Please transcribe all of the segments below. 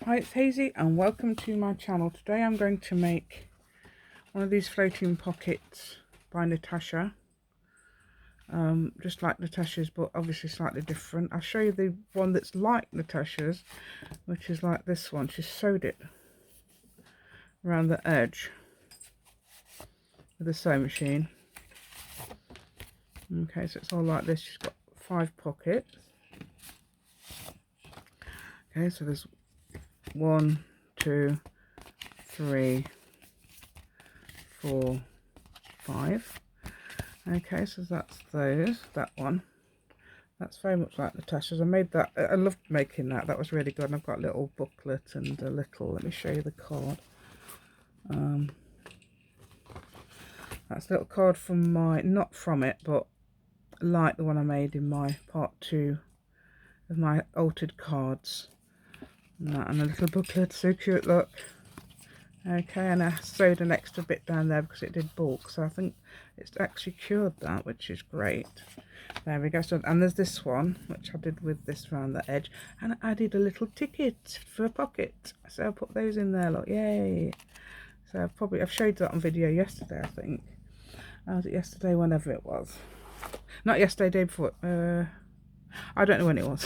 Hi, it's Hazy and welcome to my channel. Today I'm going to make one of these floating pockets by Nataša. Just like Nataša's, but obviously slightly different. I'll show you the one that's like Nataša's, which is like this one. She sewed it around the edge with a sewing machine. Okay, so it's all like this. She's got 5 pockets. Okay, so there's 1, 2, 3, 4, 5. Okay, so that's that one. That's very much like Nataša's. I made that. I loved making that. That was really good. And I've got a little booklet and a little, let me show you the card. That's a little card from my, not from it, but like the one I made in my part 2 of my altered cards. And a little booklet, so cute, look. Okay, and I sewed an extra bit down there because it did bulk, so I think it's actually cured that, which is great. There we go. So, and there's this one which I did with this around the edge, and I added a little ticket for a pocket, so I put those in there, look, yay. So I've showed that on video yesterday, I think. Was it yesterday? Whenever it was, not yesterday, day before, I don't know when it was.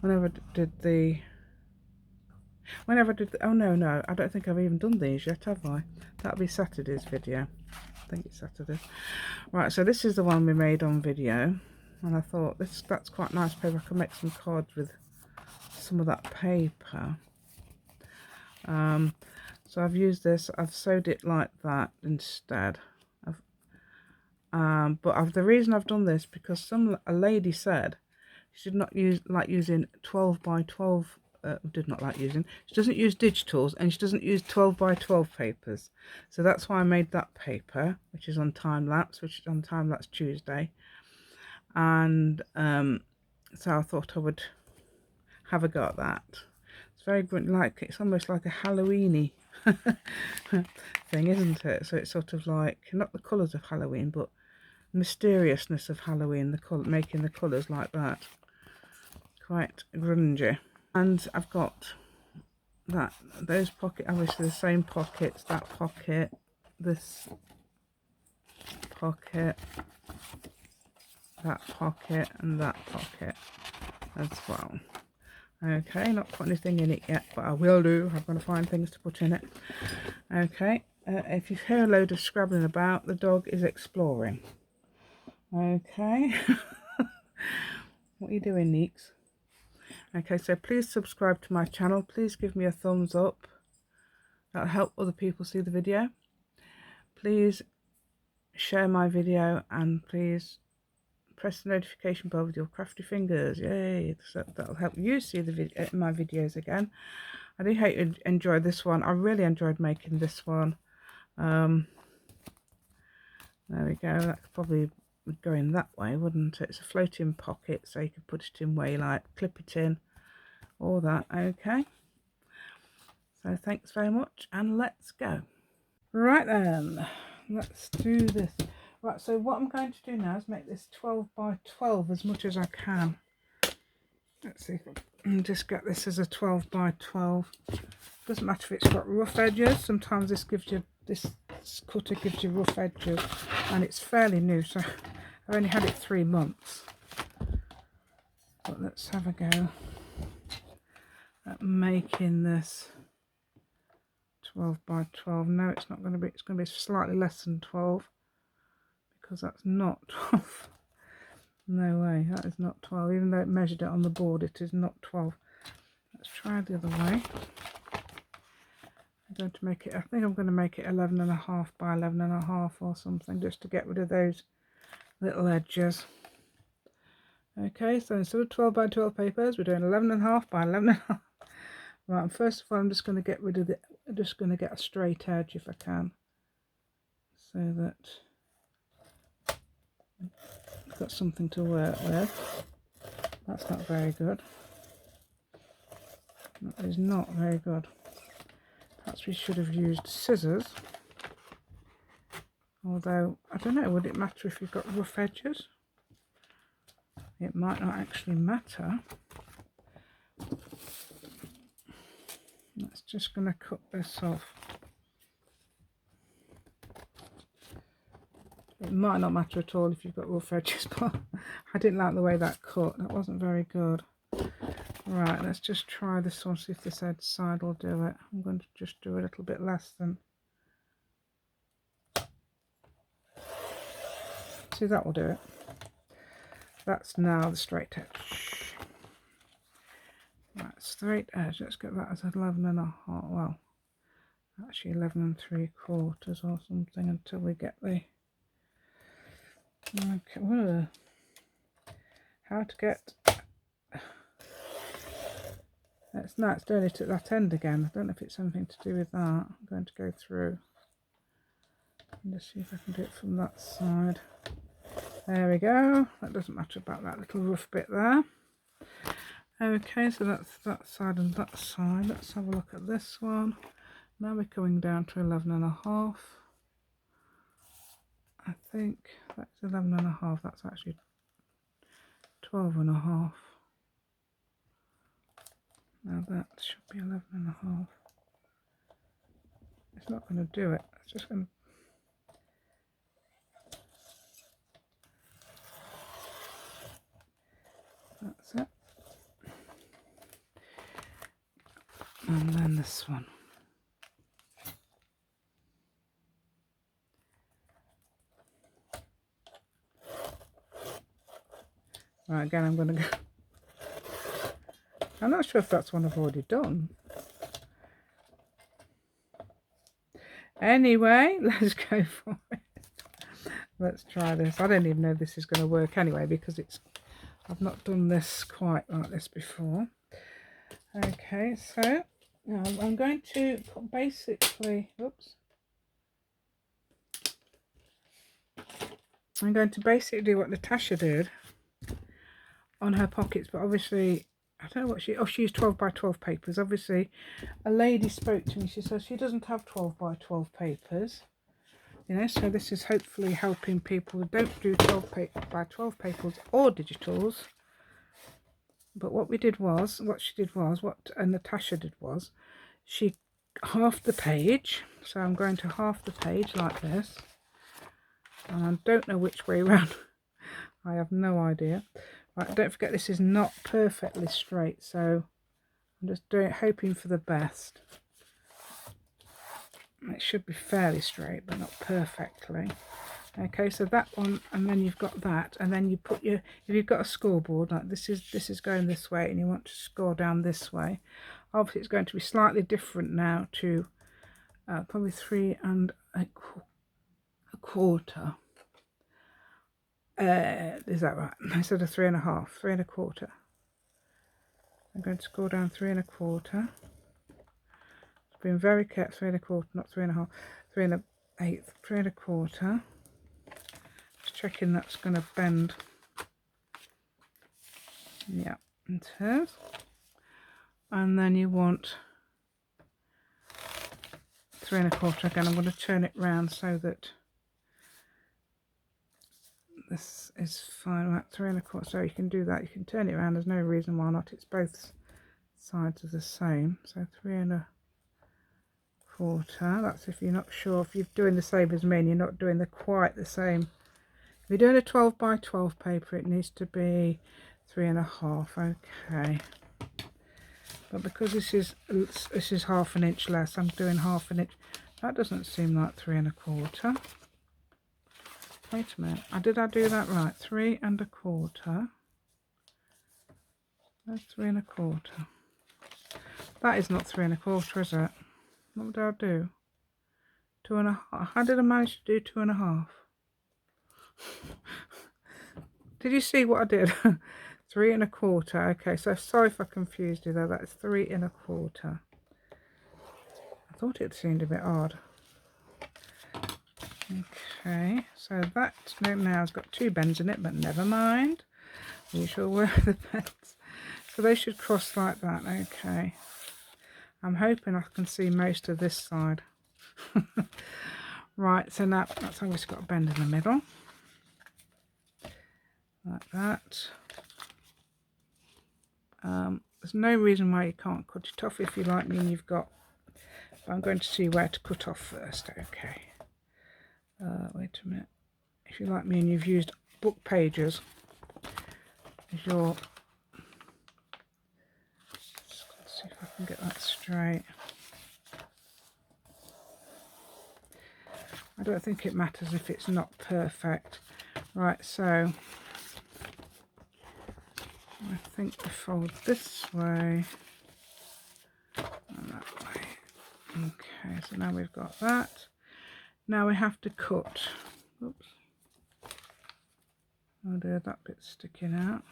whenever I did the, oh no, I don't think I've even done these yet, have I? That'll be Saturday's video. I think it's Saturday. Right, so this is the one we made on video, and I thought that's quite nice paper. I can make some cards with some of that paper. So I've used this. I've sewed it like that instead. The reason I've done this because a lady said she did not like using 12 by 12. She doesn't use digitals, and she doesn't use 12 by 12 papers, so that's why I made that paper, which is on time lapse, Tuesday. And so I thought I would have a go at that. It's very good, like it's almost like a Halloweeny thing, isn't it? So it's sort of like not the colours of Halloween, but mysteriousness of Halloween, the color, making the colours like that, quite grungy. And I've got those pockets, obviously the same pockets, that pocket, this pocket, that pocket, and that pocket as well. Okay, not put anything in it yet, but I will do. I'm going to find things to put in it. Okay, if you hear a load of scrabbling about, the dog is exploring. Okay. What are you doing, Neeks? Okay, so please subscribe to my channel. Please give me a thumbs up. That'll help other people see the video. Please share my video, and please press the notification bell with your crafty fingers. Yay! So that'll help you see my videos again. I do hope you enjoyed this one. I really enjoyed making this one. There we go. That probably would go in that way, wouldn't it? It's a floating pocket, so you can put it in where you like, clip it in, all that. Okay, so thanks very much, and let's go. Right then, let's do this. Right, so what I'm going to do now is make this 12 by 12 as much as I can. Let's see if I can just get this as a 12 by 12. Doesn't matter if it's got rough edges. Sometimes this cutter gives you rough edges, and it's fairly new, so I've only had it 3 months. But let's have a go at making this 12 by 12. No, it's not going to be. It's going to be slightly less than 12, because that's not 12. No way, that is not 12. Even though it measured it on the board, it is not 12. Let's try the other way. I'm going to make it, I think I'm going to make it 11.5 by 11.5 or something, just to get rid of those little edges. Okay, so instead of 12 by 12 papers, we're doing 11.5 by 11.5. Right, and first of all, I'm just going to get rid of just going to get a straight edge if I can, so that I've got something to work with. That's not very good. That is not very good. Perhaps we should have used scissors. Although, I don't know, would it matter if you've got rough edges? It might not actually matter. That's just going to cut this off. It might not matter at all if you've got rough edges, but I didn't like the way that cut. That wasn't very good. Right, let's just try this one, see if this side will do it. I'm going to just do a little bit less than... See, that will do it. That's now the straight edge. Right, straight edge. Let's get that as 11.5. Well, actually 11 3/4 or something until we get the... Okay, whoa. How to get... It's doing it at that end again. I don't know if it's something to do with that. I'm going to go through and just see if I can do it from that side. There we go. That doesn't matter about that little rough bit there. Okay, so that's that side and that side. Let's have a look at this one. Now we're coming down to 11.5. I think that's 11.5. That's actually 12.5. Now that should be 11.5. It's not going to do it. It's just going to... That's it. And then this one. Right, again I'm going to go... I'm not sure if that's one I've already done. Anyway, let's go for it. Let's try this. I don't even know if this is going to work anyway, because I've not done this quite like this before. Okay, so now I'm going to put basically, oops. I'm going to basically do what Nataša did on her pockets, but obviously I don't know what she used 12 by 12 papers. Obviously a lady spoke to me, she says she doesn't have 12 by 12 papers, you know, so this is hopefully helping people who don't do 12 by 12 papers or digitals. But what she did was, what Nataša did was, she halved the page. So I'm going to half the page like this, and I don't know which way around. I have no idea. Right, don't forget this is not perfectly straight, so I'm just hoping for the best. It should be fairly straight, but not perfectly. Okay, so that one, and then you've got that, and then you put your, if you've got a scoreboard, like this is going this way, and you want to score down this way. Obviously it's going to be slightly different now to probably 3 1/4. Is that right? Instead of 3 1/2, 3 1/4. I'm going to score down 3 1/4. Being very careful, 3 1/4, not 3 1/2, 3 1/8, 3 1/4. Just checking that's going to bend. Yeah, it is. And then you want 3 1/4 again. I'm going to turn it round so that this is fine. Right, 3 1/4. So you can do that. You can turn it around. There's no reason why not. It's both sides are the same. So 3 1/4. That's if you're not sure, if you're doing the same as me and you're not doing quite the same. If you're doing a 12 by 12 paper, it needs to be 3 1/2. Okay. But because this is ½ an inch less, I'm doing ½ an inch. That doesn't seem like 3 1/4. Wait a minute. Did I do that right? 3 1/4. That's 3 1/4. That is not 3 1/4, is it? What did I do? 2 1/2. How did I manage to do 2 1/2? Did you see what I did? 3 1/4. Okay, so sorry if I confused you there. That's 3 1/4. I thought it seemed a bit odd. Okay, so that now has got 2 bends in it, but never mind. We shall work the bends. So they should cross like that. Okay. I'm hoping I can see most of this side. Right, so now that's obviously got a bend in the middle. Like that. There's no reason why you can't cut it off if you like me and you've got, but I'm going to see where to cut off first. Okay, wait a minute. If you like me and you've used book pages as your, let's see if I can get that straight. I don't think it matters if it's not perfect. Right, so I think we fold this way and that way. Okay, so now we've got that. Now we have to cut. Oops. Oh dear, that bit's sticking out.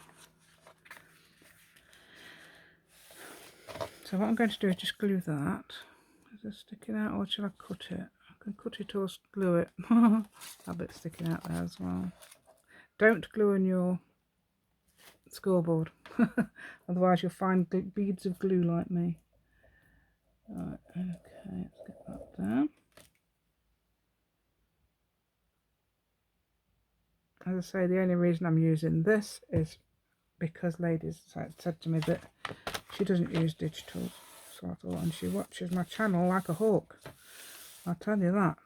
So what I'm going to do is just glue that. Is it sticking out or shall I cut it? I can cut it or glue it. That bit's sticking out there as well. Don't glue on your scoreboard. Otherwise you'll find beads of glue like me. Right, okay, let's get that down. As I say, the only reason I'm using this is because Ladies said to me that she doesn't use digital, so I thought, and she watches my channel like a hawk. I'll tell you that.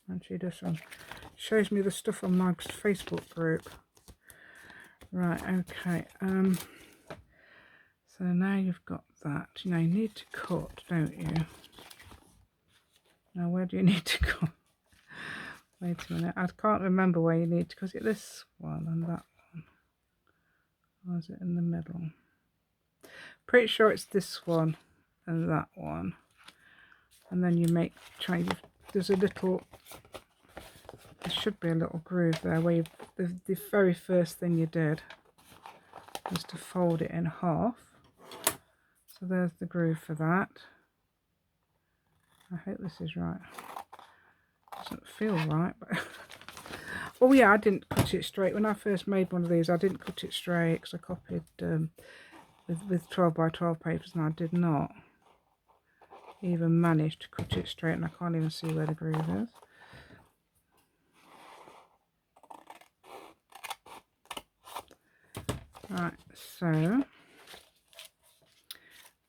And she does shows me the stuff on my Facebook group. Right, okay. So now you've got that. You know, you need to cut, don't you? Now, where do you need to cut? Wait a minute. I can't remember where you need to cut it. This one and that one. Or is it in the middle? Pretty sure it's this one and that one. And then you there's a little, there should be a little groove there where the very first thing you did was to fold it in half. So there's the groove for that. I hope this is right. Doesn't feel right, but oh yeah, I didn't cut it straight when I first made one of these. I didn't cut it straight because I copied with 12 by 12 papers, and I did not even manage to cut it straight, and I can't even see where the groove is. Right, so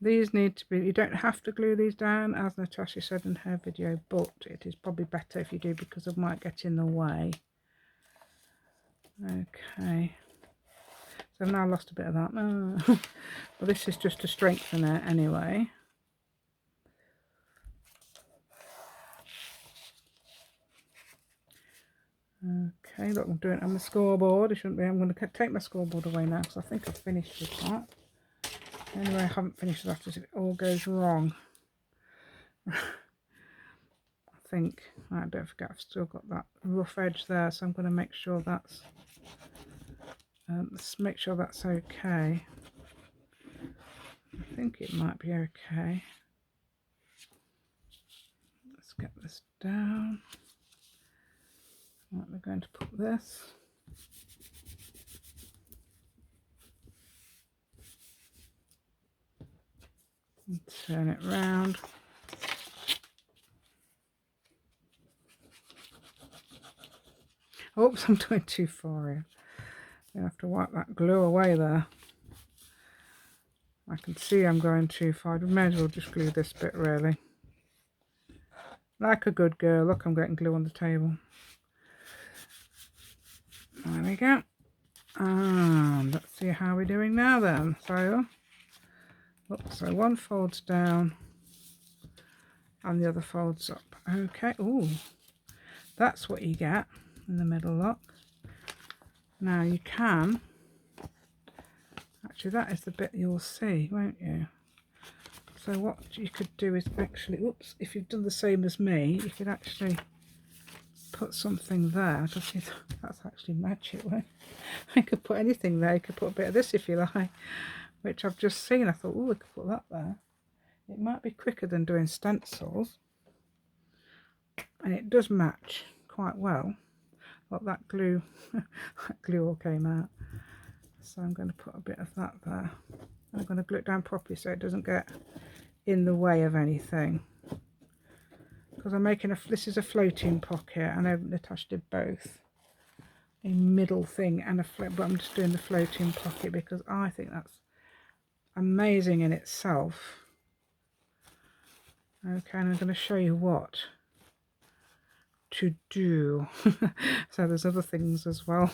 these need to be, you don't have to glue these down, as Natasha said in her video, but it is probably better if you do because it might get in the way. Okay, so I've now lost a bit of that. Well, this is just to strengthen it anyway. Okay, look, I'm doing it on the scoreboard. It shouldn't be. I'm going to take my scoreboard away now because I think I've finished with that. Anyway, I haven't finished that if it all goes wrong. I think. Right, don't forget, I've still got that rough edge there, so I'm going to make sure that's okay. I think it might be okay. Let's get this down. Right, we're going to put this. And turn it round. Oops, I'm doing too far here. You have to wipe that glue away there. I can see I'm going too far. I may as well just glue this bit really. Like a good girl. Look, I'm getting glue on the table. There we go. And let's see how we're doing now then. So, oops, so one folds down and the other folds up. Okay, ooh, that's what you get in the middle lock. Now you can, actually that is the bit you'll see, won't you? So what you could do is actually, oops, if you've done the same as me, you could actually put something there. That's actually magic, right? I could put anything there. You could put a bit of this if you like, which I've just seen. I thought, oh, I could put that there. It might be quicker than doing stencils, and it does match quite well. Look, that glue, that glue all came out. So I'm going to put a bit of that there. I'm going to glue it down properly so it doesn't get in the way of anything. Because I'm making this is a floating pocket. I know Nataša did both. A middle thing and a float, but I'm just doing the floating pocket because I think that's amazing in itself. Okay, and I'm going to show you what to do. So there's other things as well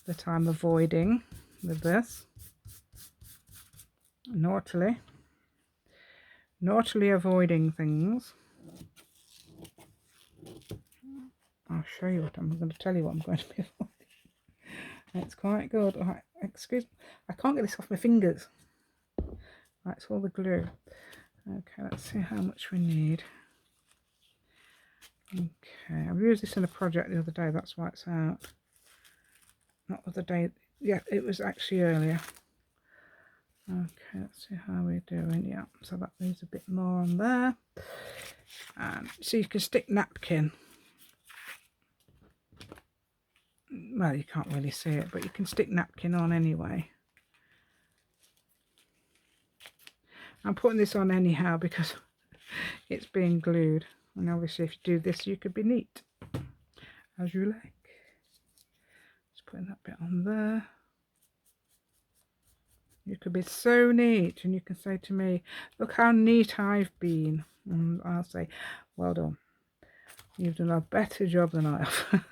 that I'm avoiding with this. Naughtily avoiding things. I'll show you what I'm going to tell you what I'm going to be avoiding. It's quite good. Right, excuse me, I can't get this off my fingers. Right, it's all the glue. Okay, let's see how much we need. Okay, I've used this in a project the other day, that's why it's out. Not the other day, yeah, it was actually earlier. Okay, let's see how we're doing. Yeah, so that needs a bit more on there. And so you can stick napkin. Well, you can't really see it, but you can stick napkin on anyway. I'm putting this on anyhow because it's being glued. And obviously if you do this, you could be neat as you like. Just putting that bit on there. You could be so neat, and you can say to me, look how neat I've been. And I'll say, well done. You've done a better job than I have.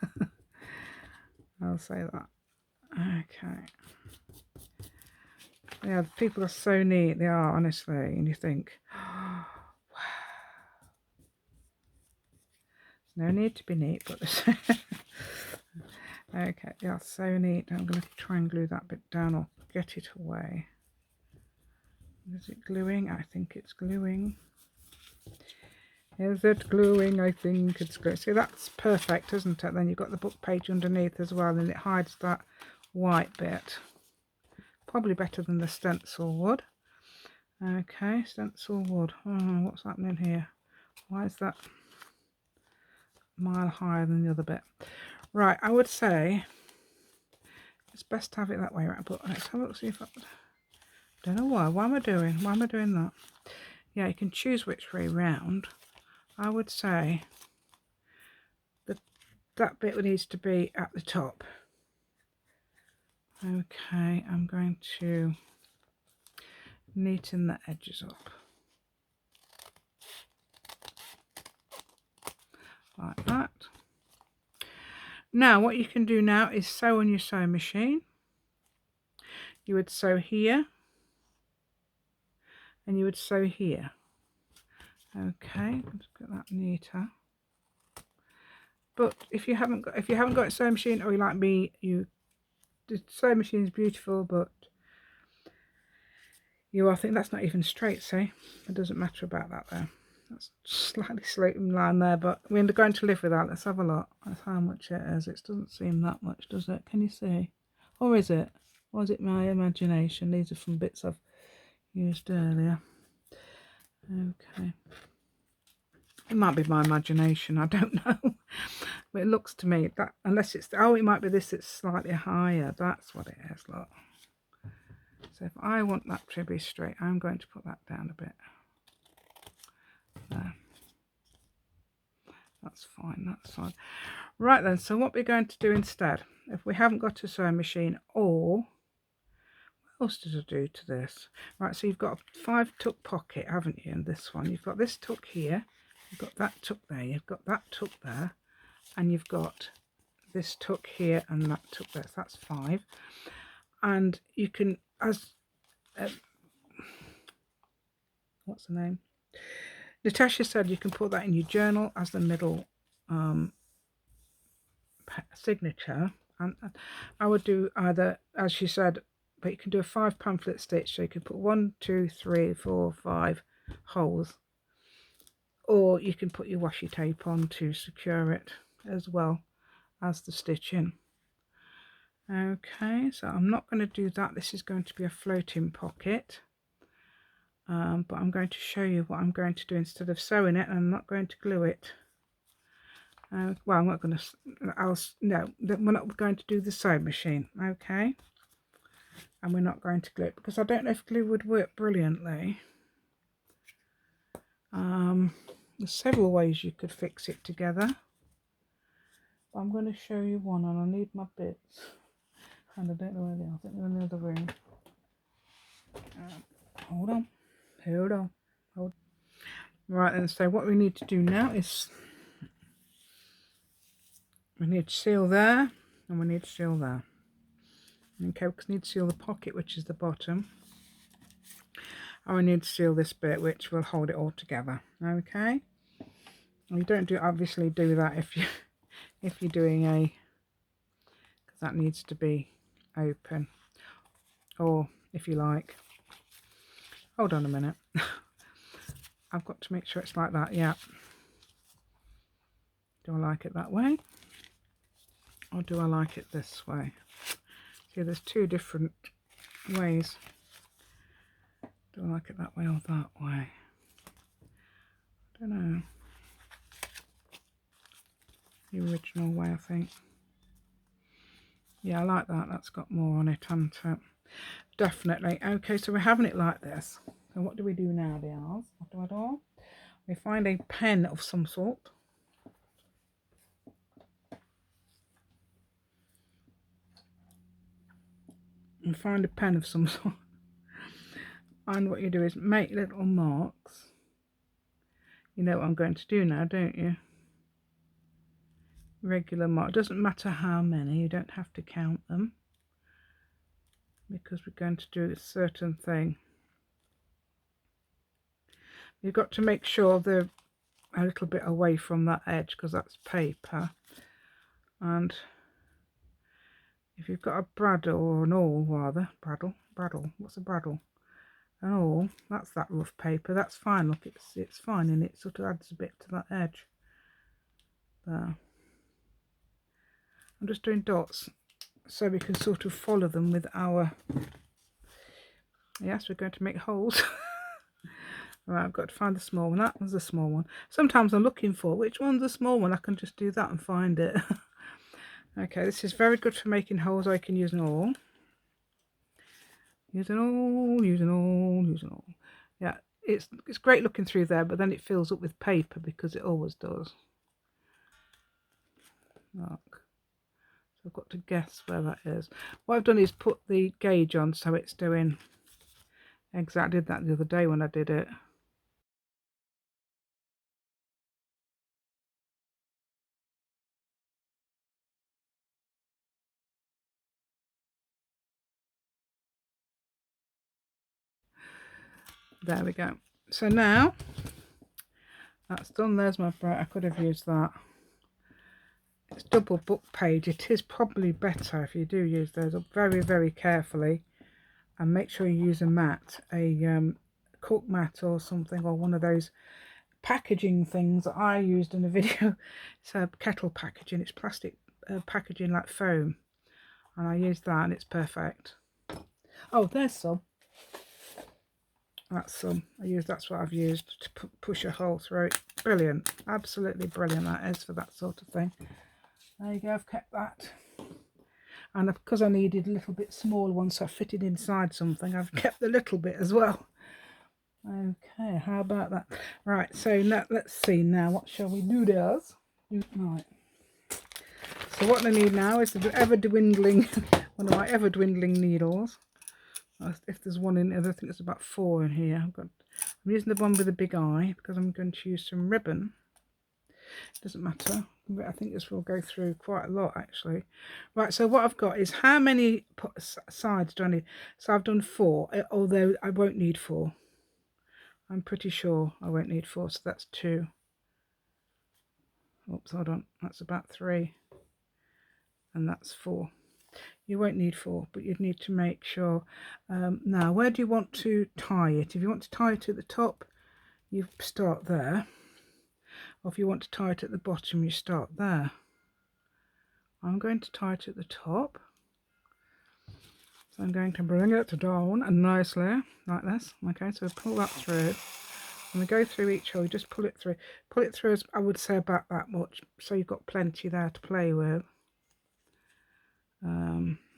I'll say that. Okay. Yeah, people are so neat. They are, honestly. And you think, oh, wow. No need to be neat, but okay, yeah, so neat. I'm going to try and glue that bit down or get it away. Is it gluing? I think it's gluing. Is it gluing? I think it's gluing. See, that's perfect, isn't it? Then you've got the book page underneath as well, and it hides that white bit. Probably better than the stencil wood. Okay, stencil wood. Oh, what's happening here? Why is that a mile higher than the other bit? Right, I would say it's best to have it that way, right? But let's have a look, see if I don't know why. Why am I doing that? Yeah, you can choose which way round. I would say that that bit needs to be at the top. Okay, I'm going to neaten the edges up. Like that. Now, what you can do now is sew on your sewing machine. You would sew here. And you would sew here. Okay, let's get that neater. But if you haven't got a sewing machine, or you like me, the sewing machine is beautiful, but I think that's not even straight, see? It doesn't matter about that there. That's slightly sloping line there, but we're going to live with that. Let's have a look. That's how much it is. It doesn't seem that much, does it? Can you see? Or is it? Or is it my imagination? These are from bits I've used earlier. Okay. It might be my imagination, I don't know. But it looks to me that, unless it's, oh, it might be this, it's slightly higher. That's what it is, look. So if I want that to be straight, I'm going to put that down a bit. There. That's fine, that's fine. Right then, so what we're going to do instead, if we haven't got a sewing machine, or what else did I do to this? Right, so you've got a 5 tuck pocket, haven't you, in this one? You've got this tuck here, you've got that tuck there, you've got that tuck there, and you've got this tuck here and that tuck there. So that's 5. And you can, as what's the name? Natasha said you can put that in your journal as the middle signature. And I would do either, as she said, but you can do a 5 pamphlet stitch, so you can put 1, 2, 3, 4, 5 holes, or you can put your washi tape on to secure it as well as the stitching. Okay, so I'm not going to do that. This is going to be a floating pocket, but I'm going to show you what I'm going to do instead of sewing it. And I'm not going to glue it. Well, I'm not going to, no, we're not going to do the sewing machine, okay? And we're not going to glue it, because I don't know if glue would work brilliantly. There's several ways you could fix it together. But I'm going to show you one, and I need my bits. And I don't know where they are. I think they're in the other room. hold on, hold on, hold. Right then, so what we need to do now is we need to seal there and we need to seal there. Okay, because we need to seal the pocket, which is the bottom, and we need to seal this bit, which will hold it all together. Okay, and you don't obviously do that if you're doing a, because that needs to be open, or if you like, hold on a minute. I've got to make sure it's like that. Yeah, do I like it that way or do I like it this way? See, there's two different ways. Do I like it that way or that way? I don't know. The original way, I think. Yeah, I like that. That's got more on it, hasn't it? Definitely. Okay, so we're having it like this. So what do we do now, dears? What do I do? We find a pen of some sort. And find a pen of some sort. And what you do is make little marks. You know what I'm going to do now, don't you? Regular mark. Doesn't matter how many. You don't have to count them, because we're going to do a certain thing. You've got to make sure they're a little bit away from that edge, because that's paper. And if you've got a bradawl, or an awl rather, bradawl, what's a bradawl? An awl, that's that rough paper, that's fine. Look, it's fine, and it sort of adds a bit to that edge. There. I'm just doing dots so we can sort of follow them with our, yes, we're going to make holes. Right, I've got to find the small one. That was the small one. Sometimes I'm looking for which one's the small one. I can just do that and find it. Okay, this is very good for making holes. I can use an awl. Use an awl, use an awl, use an awl. Yeah, it's great looking through there, but then it fills up with paper, because it always does. Look. So I've got to guess where that is. What I've done is put the gauge on, so it's doing exactly that the other day when I did it. There we go. So now that's done. There's my bright. I could have used that. It's double book page. It is probably better if you do use those up very, very carefully, and make sure you use a mat, a cork mat or something, or one of those packaging things that I used in a video. It's a kettle packaging. It's plastic packaging like foam, and I used that and it's perfect. Oh, there's some. That's some. That's what I've used to push a hole through it. Brilliant, absolutely brilliant that is for that sort of thing. There you go, I've kept that. And because I needed a little bit smaller one, so I fitted inside something, I've kept the little bit as well. Okay, how about that? Right, so now let's see now, what shall we do, dears? Right. So what I need now is the ever dwindling, one of my ever dwindling needles. If there's one in, I think there's about 4 in here. I'm using the one with the big eye because I'm going to use some ribbon. It doesn't matter. I think this will go through quite a lot actually. Right, so what I've got is how many sides do I need? So I've done 4, although I won't need 4. I'm pretty sure I won't need 4, so that's 2. Oops, hold on. That's about 3. And that's 4. You won't need 4, but you'd need to make sure. Now, where do you want to tie it? If you want to tie it at the top, you start there. Or if you want to tie it at the bottom, you start there. I'm going to tie it at the top. So I'm going to bring it down and nicely, like this. Okay, so pull that through. And we go through each hole, just pull it through. Pull it through, as I would say, about that much, so you've got plenty there to play with.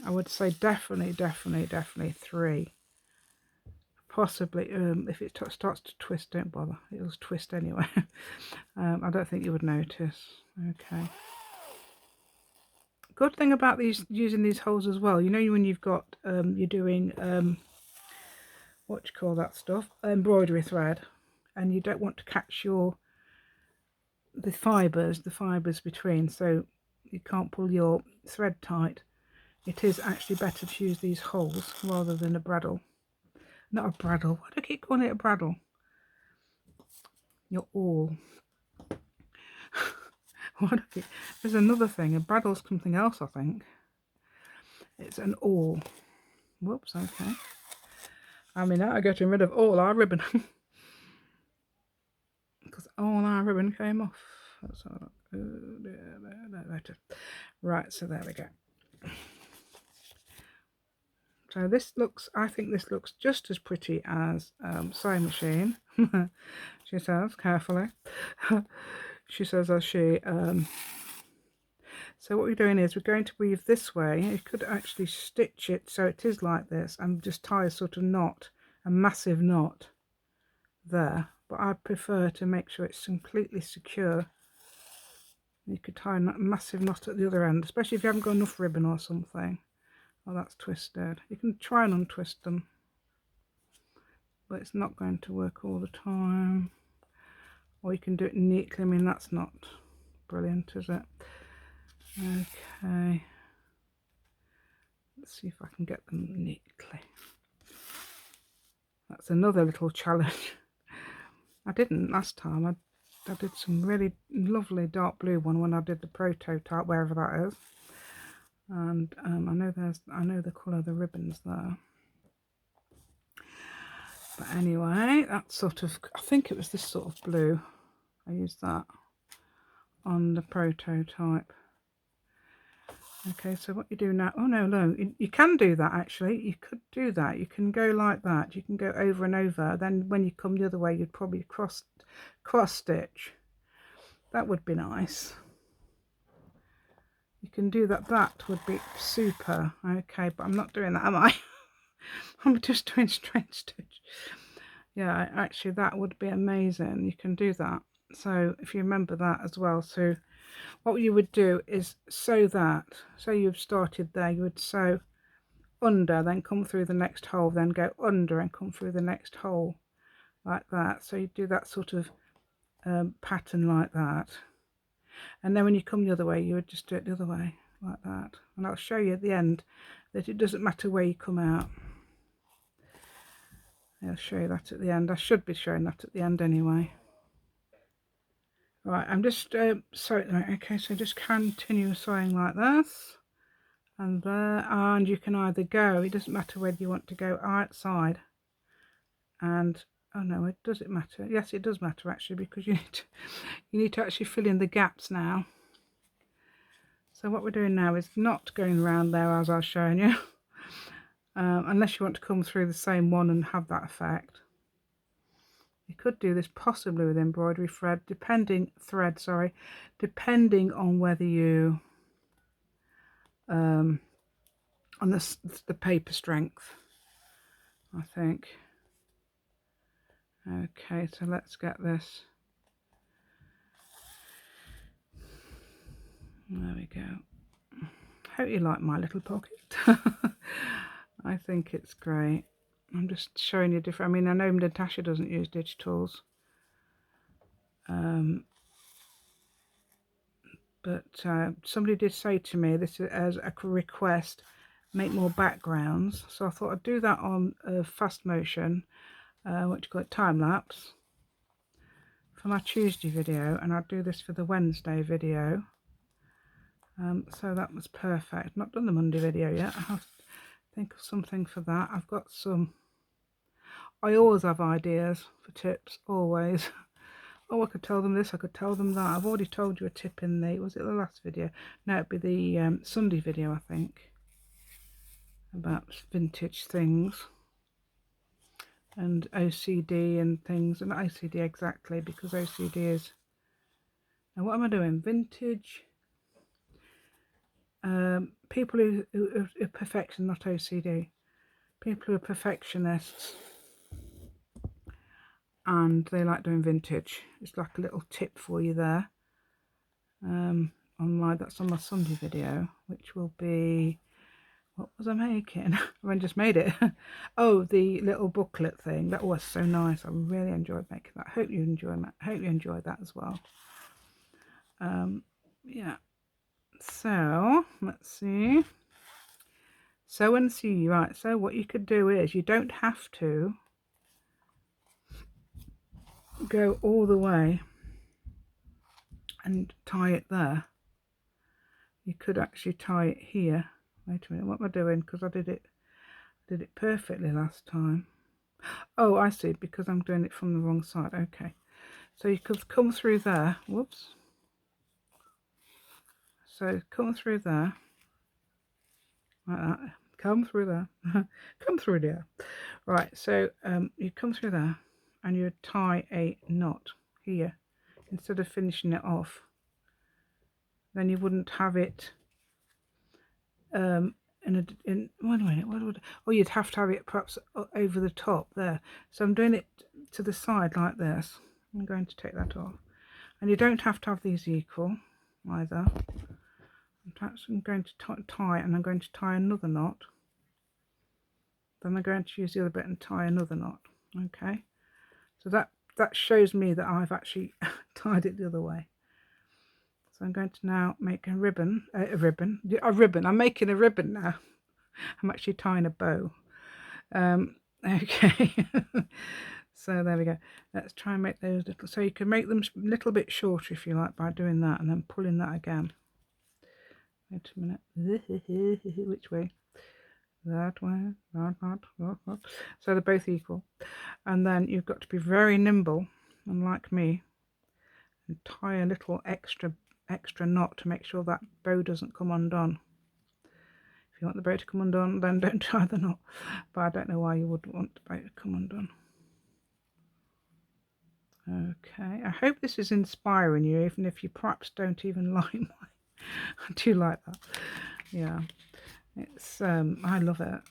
I would say definitely 3. Possibly, if it starts to twist, don't bother. It'll twist anyway. I don't think you would notice. Okay. Good thing about using these holes as well, you know, when you've got, you're doing, what do you call that stuff, embroidery thread, and you don't want to catch the fibres between, so you can't pull your thread tight. It is actually better to use these holes rather than a bradawl. Not a bradawl. Why do I keep calling it a bradawl? Your awl. There's another thing. A bradawl's something else, I think. It's an awl. Whoops, okay. I mean, now I'm getting rid of all our ribbon. Because all our ribbon came off. That's all. Right, so there we go. So this looks, I think this looks just as pretty as sewing machine. She says, carefully. She says as she... So what we're doing is we're going to weave this way. You could actually stitch it so it is like this and just tie a sort of knot, a massive knot there. But I prefer to make sure it's completely secure. You could tie a massive knot at the other end, especially if you haven't got enough ribbon or something. Oh, that's twisted. You can try and untwist them, but it's not going to work all the time. Or you can do it neatly. I mean, that's not brilliant, is it? Okay. Let's see if I can get them neatly. That's another little challenge. I didn't last time. I did some really lovely dark blue one when I did the prototype, wherever that is. And I know the colour of the ribbons there. But anyway, that's sort of, I think it was this sort of blue. I used that on the prototype. Okay, so what you do now, oh no, you can do that actually. You could do that. You can go like that. You can go over and over. Then when you come the other way, you'd probably cross stitch. That would be nice. You can do that. That would be super. Okay, but I'm not doing that, am I? I'm just doing straight stitch. Yeah, actually that would be amazing. You can do that. So if you remember that as well. So what you would do is sew that. So you've started there, you would sew under, then come through the next hole, then go under and come through the next hole, like that. So you do that sort of pattern like that. And then when you come the other way, you would just do it the other way, like that. And I'll show you at the end that it doesn't matter where you come out. I'll show you that at the end. I should be showing that at the end anyway. Right, I'm just sewing. Okay, so just continue sewing like this and there, and you can either go, it doesn't matter whether you want to go outside and, oh no, it does it matter? Yes, it does matter actually, because you need to actually fill in the gaps now. So what we're doing now is not going around there as I was showing you, unless you want to come through the same one and have that effect. You could do this possibly with embroidery thread, depending on whether you on the paper strength, I think. Okay, so let's get this. There we go. Hope you like my little pocket. I think it's great. I'm just showing you different. I mean, I know Nataša doesn't use digitals, but somebody did say to me this as a request, make more backgrounds. So I thought I'd do that on fast motion, what you call it, time lapse, for my Tuesday video, and I'll do this for the Wednesday video. So that was perfect. Not done the Monday video yet. I have to think of something for that. I've got some. I always have ideas for tips, always. Oh, I could tell them this, I could tell them that. I've already told you a tip in the, was it the last video? No, it'd be the Sunday video, I think, about vintage things and OCD and things. And not OCD exactly, because OCD is, now what am I doing? Vintage, people who are perfection, not OCD. People who are perfectionists and they like doing vintage. It's like a little tip for you there. That's on my Sunday video, which will be, What was I making? I just made it. Oh, the little booklet thing. That was so nice. I really enjoyed making that. Hope you enjoyed that. Hope you enjoyed that as well. Yeah. So let's see. Sew and see. Right. So what you could do is you don't have to go all the way and tie it there. You could actually tie it here. Wait a minute. What am I doing? Because I did it perfectly last time. Oh, I see, because I'm doing it from the wrong side. Okay, so you could come through there. Whoops. So come through there like that. Come through there. Come through there. Right, so you come through there and you tie a knot here instead of finishing it off. Then you wouldn't have it in wait a minute, what would, oh, you'd have to have it perhaps over the top there. So I'm doing it to the side like this. I'm going to take that off, and you don't have to have these equal either. I'm going to tie, and I'm going to tie another knot. Then I'm going to use the other bit and tie another knot. Okay, so that shows me that I've actually tied it the other way. So I'm going to now make a ribbon. I'm making a ribbon now. I'm actually tying a bow. Okay. So there we go. Let's try and make those little, so you can make them a little bit shorter if you like by doing that and then pulling that again. Wait a minute. Which way? That way. So they're both equal. And then you've got to be very nimble, unlike me, and tie a little extra knot to make sure that bow doesn't come undone. If you want the bow to come undone, then don't tie the knot. But I don't know why you would want the bow to come undone. Okay, I hope this is inspiring you, even if you perhaps don't even like mine. I do like that. Yeah, it's I love it.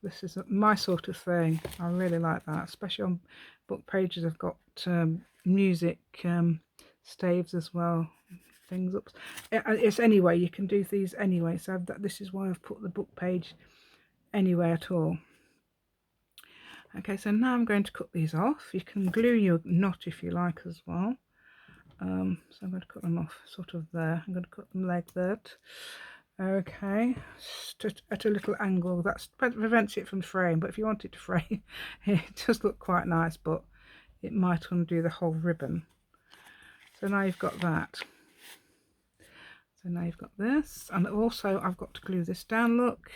This is my sort of thing. I really like that, especially on book pages. I've got music staves as well, things up. It's anyway, you can do these anyway, so this is why I've put the book page anywhere at all. Okay, so now I'm going to cut these off. You can glue your knot if you like as well. So I'm going to cut them off sort of there. I'm going to cut them like that. Okay, at a little angle. That prevents it from fraying, but if you want it to fray, it does look quite nice, but it might undo the whole ribbon. So now you've got that. So now you've got this, and also I've got to glue this down, look,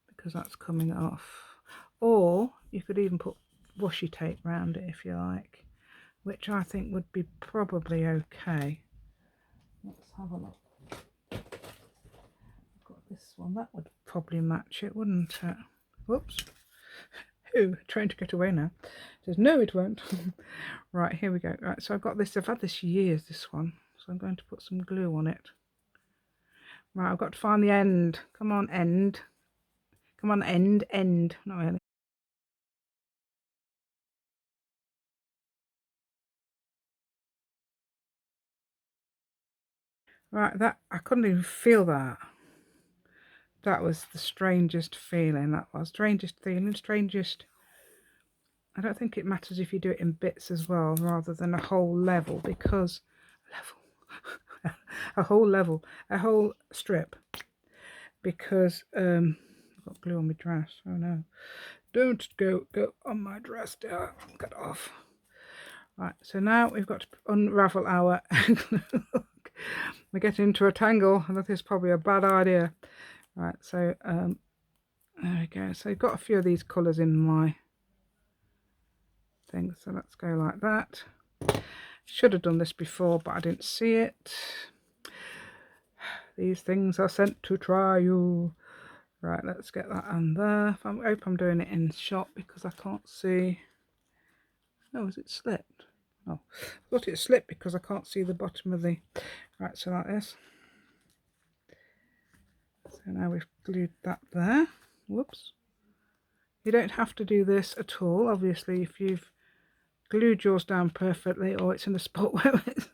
because that's coming off. Or you could even put washi tape around it if you like, which I think would be probably okay. Let's have a look. I've got this one, that would probably match it, wouldn't it? Whoops. Ooh, trying to get away now. It says no, it won't. Right, here we go. Right, so I've got this. I've had this years, this one. So I'm going to put some glue on it. Right, I've got to find the end. Come on, end. Come on, end. Not really. Right, that I couldn't even feel that. That was the strangest feeling. That was strangest feeling, strangest. I don't think it matters if you do it in bits as well, rather than a whole level, because a whole strip, because I've got glue on my dress. Oh no! Don't go on my dress, dear. Get off. Right, so now we've got to unravel our we're getting into a tangle, and that is probably a bad idea. Right, so there we go. So I've got a few of these colours in my thing, so let's go like that. Should have done this before, but I didn't see it. These things are sent to try you. Right, let's get that on there. I hope I'm doing it in shot because I can't see. Oh, has it slipped? Oh, I thought it slipped because I can't see the bottom of the... Right, so like this. So now we've glued that there. Whoops. You don't have to do this at all, obviously, if you've glued yours down perfectly or it's in a spot where it's...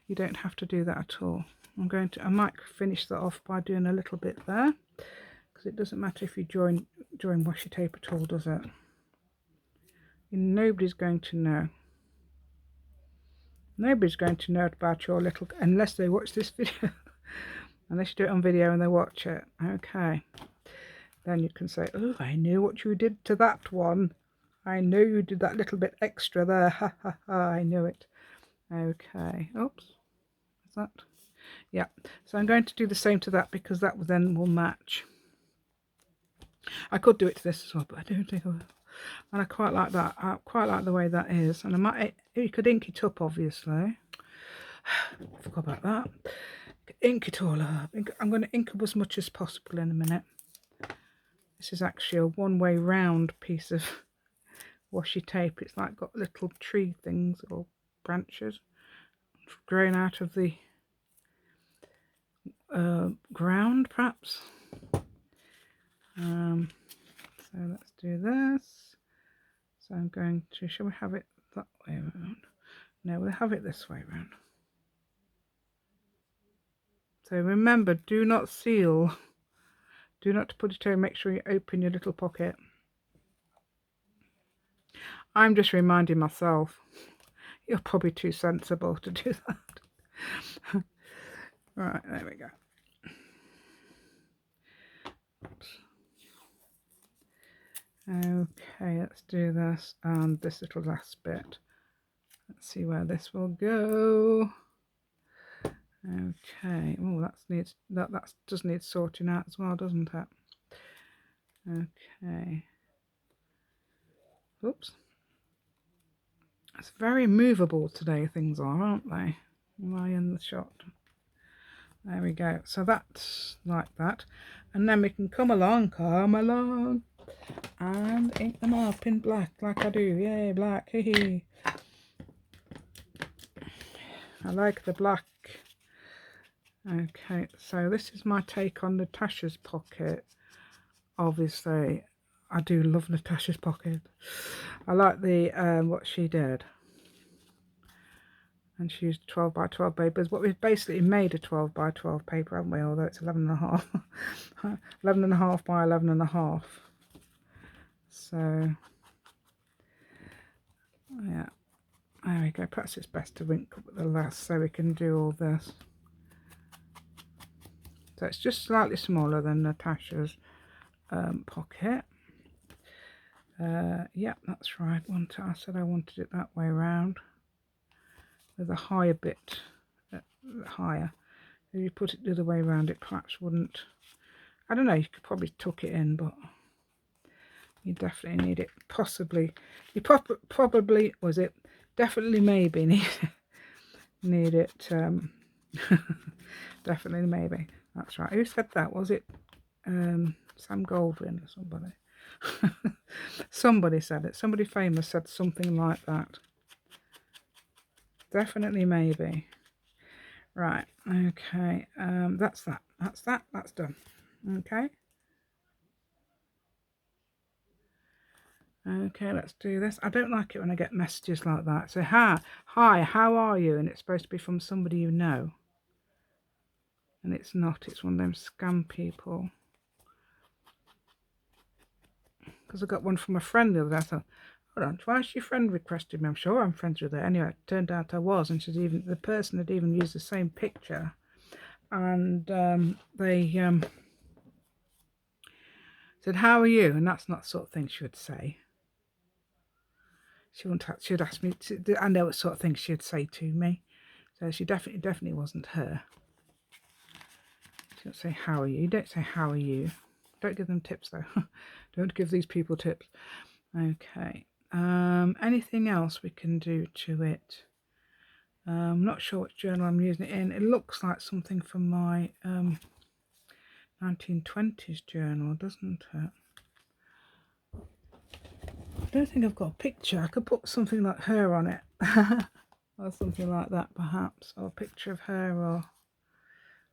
You don't have to do that at all. I might finish that off by doing a little bit there, because it doesn't matter if you join washi tape at all, does it? Nobody's going to know. Nobody's going to know about your little, unless they watch this video. Unless you do it on video and they watch it. Okay. Then you can say, oh, I knew what you did to that one. I knew you did that little bit extra there. Ha ha ha, I knew it. Okay. Oops. Is that? Yeah. So I'm going to do the same to that, because that then will match. I could do it to this as well, but I don't think I will. And I quite like that. I quite like the way that is. And I might, you could ink it up, obviously. I forgot about that. Ink it all up. I'm going to ink up as much as possible in a minute. This is actually a one-way round piece of washi tape. It's like got little tree things or branches growing out of the ground, perhaps. So let's do this. So I'm going to, shall we have it that way around? No, we'll have it this way around. So remember, do not seal. Do not put it in. Make sure you open your little pocket. I'm just reminding myself. You're probably too sensible to do that. Right, there we go. Oops. Okay, let's do this and this little last bit. Let's see where this will go. Okay. Oh, that does need sorting out as well, doesn't it? Okay. Oops. It's very movable today, things are, aren't they? Am I in the shot? There we go. So that's like that. And then we can come along, and ink them up in black like I do. Yay, black. Hee. I like the black. Okay, so this is my take on Natasha's pocket. Obviously, I do love Natasha's pocket. I like the what she did. And she used 12 by 12 papers. What we've basically made a 12 by 12 paper, haven't we? Although it's 11.5. 11.5 by 11.5. So, yeah. There we go. Perhaps it's best to ink up at the last so we can do all this. So it's just slightly smaller than Natasha's pocket. Yeah, that's right. I said I wanted it that way around, with a higher bit, higher. If you put it the other way around, it perhaps wouldn't. I don't know. You could probably tuck it in, but you definitely need it. Possibly, you probably was it. Definitely, maybe need it. Definitely, maybe. That's right. Who said that? Was it Sam Goldwyn or somebody? Somebody said it. Somebody famous said something like that. Definitely, maybe. Right. Okay. That's that. That's done. Okay. Okay, let's do this. I don't like it when I get messages like that. So, hi, how are you? And it's supposed to be from somebody you know. And it's not. It's one of them scam people. Because I got one from a friend the other day. I thought, hold on, twice your friend requested me. I'm sure I'm friends with her. Anyway, it turned out I was. And the person had even used the same picture. And they said, how are you? And that's not the sort of thing she would say. She'd ask me to, I know what sort of thing she'd say to me. So she definitely wasn't her. She don't say, how are you? You don't say, how are you? Don't give them tips though. Don't give these people tips. Okay. Anything else we can do to it? I'm not sure which journal I'm using it in. It looks like something from my 1920s journal, doesn't it? I don't think I've got a picture. I could put something like her on it. Or something like that perhaps. Or a picture of her or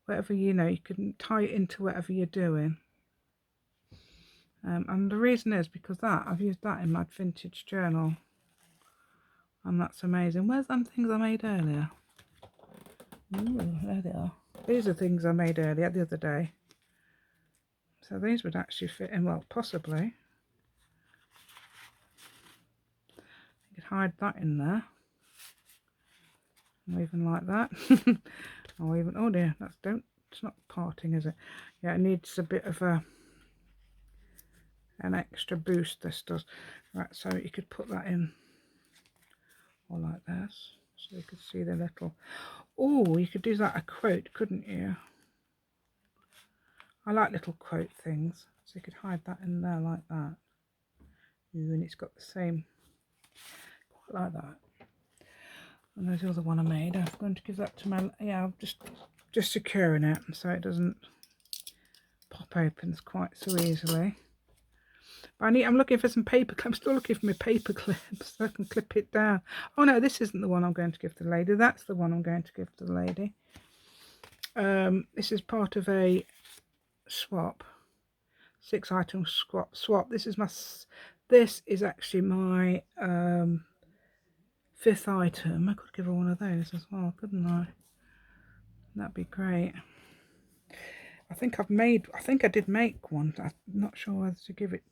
whatever, you know. You can tie it into whatever you're doing. And the reason is because I've used that in my vintage journal. And that's amazing. Where's them things I made earlier? Ooh, there they are. These are things I made earlier the other day. So these would actually fit in, well, possibly. You could hide that in there. Or even like that. Or even, oh dear, it's not parting, is it? Yeah, it needs a bit of an extra boost, this does. Right, so you could put that in, or like this, so you could see the little, oh, you could do that a quote, couldn't you? I like little quote things, so you could hide that in there like that. Ooh, and it's got the same, quite like that. And there's the other one I made. I'm going to give that to my, yeah, I'm just securing it so it doesn't pop open quite so easily. But I'm looking for some paper clips. I'm still looking for my paper clips so I can clip it down. Oh no, this isn't the one I'm going to give to the lady. That's the one I'm going to give to the lady. This is part of a swap. 6 item swap. This is actually my 5th item. I could give her one of those as well, couldn't I? That'd be great. I think I did make one. I'm not sure whether to give it,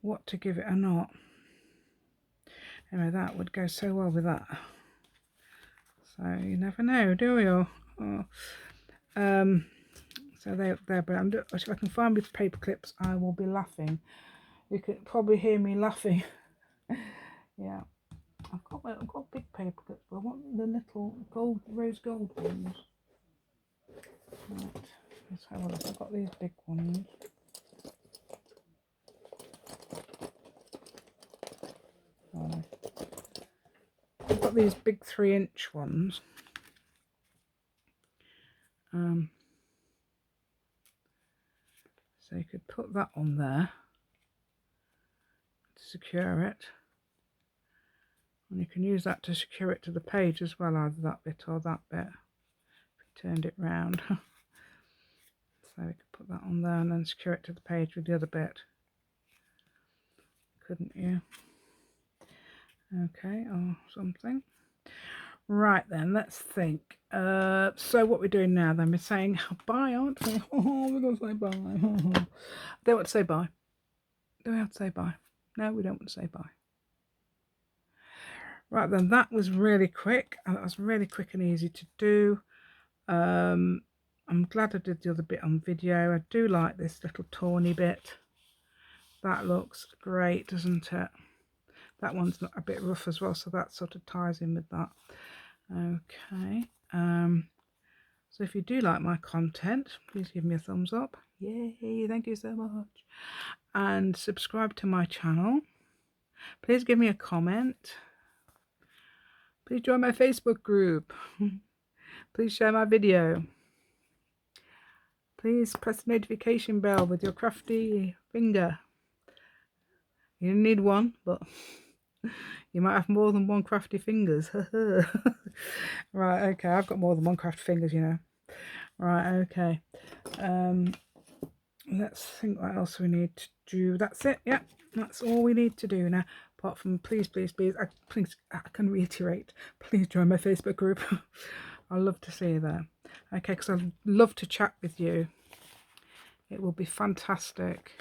what to give it or not. Anyway, that would go so well with that. So you never know, do you? Oh. So there, but if I can find with paper clips, I will be laughing. You can probably hear me laughing. Yeah, I've got big paper clips, but I want the little rose gold ones. Right, let's have a look. I've got these big ones. Oh. I've got these big 3-inch ones. So you could put that on there to secure it. And you can use that to secure it to the page as well, either that bit or that bit. If you turned it round. So we could put that on there and then secure it to the page with the other bit. Couldn't you? Okay, or something. Right then, let's think. So what we're doing now then, we're saying bye, aren't we? Oh, we're going to say bye. Don't want to say bye. Do we have to say bye? No, we don't want to say bye. Right then, that was really quick. And that was really quick and easy to do. I'm glad I did the other bit on video. I do like this little tawny bit. That looks great, doesn't it? That one's not a bit rough as well, so that sort of ties in with that. Okay. So if you do like my content, please give me a thumbs up. Yay, thank you so much. And subscribe to my channel. Please give me a comment. Please join my Facebook group. Please share my video. Please press the notification bell with your crafty finger. You need one, but you might have more than one crafty fingers. Right, okay, I've got more than one crafty fingers, you know. Right, okay. Let's think what else we need to do. That's it, yeah. That's all we need to do now. Apart from please, I can reiterate, please join my Facebook group. I'd love to see you there. Okay, because I'd love to chat with you. It will be fantastic.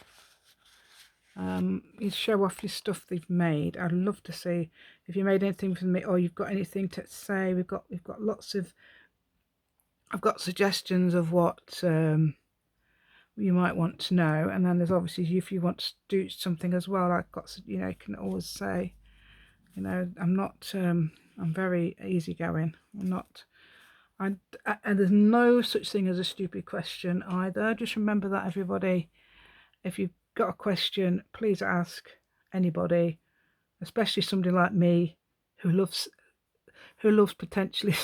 You show off your stuff they've made. I'd love to see if you made anything for me or you've got anything to say. We've got lots of, I've got suggestions of what you might want to know, and then there's obviously if you want to do something as well. I've got, you know, you can always say, you know, I'm very easygoing. And there's no such thing as a stupid question either. Just remember that, everybody. If you've got a question, please ask anybody, especially somebody like me who loves potentially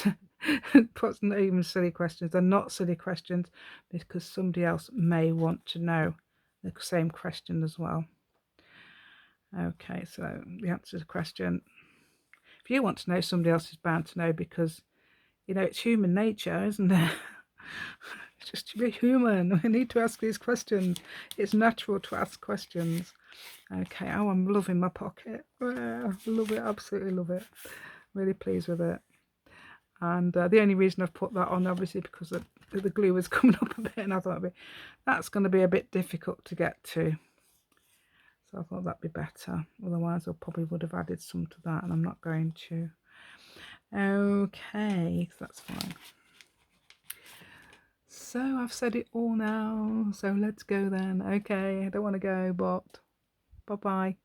perhaps not even silly questions. They're not silly questions because somebody else may want to know the same question as well. Okay, so the answer to the question, if you want to know, somebody else is bound to know, because you know it's human nature, isn't it? It's just to be human. We need to ask these questions. It's natural to ask questions. Okay, oh, I'm loving my pocket. I love it, absolutely love it. Really pleased with it. And the only reason I've put that on, obviously, because the glue was coming up a bit, and I thought that's going to be a bit difficult to get to. So I thought that'd be better. Otherwise, I probably would have added some to that, and I'm not going to. Okay, so that's fine. So I've said it all now. So let's go then. Okay, I don't want to go, but bye-bye.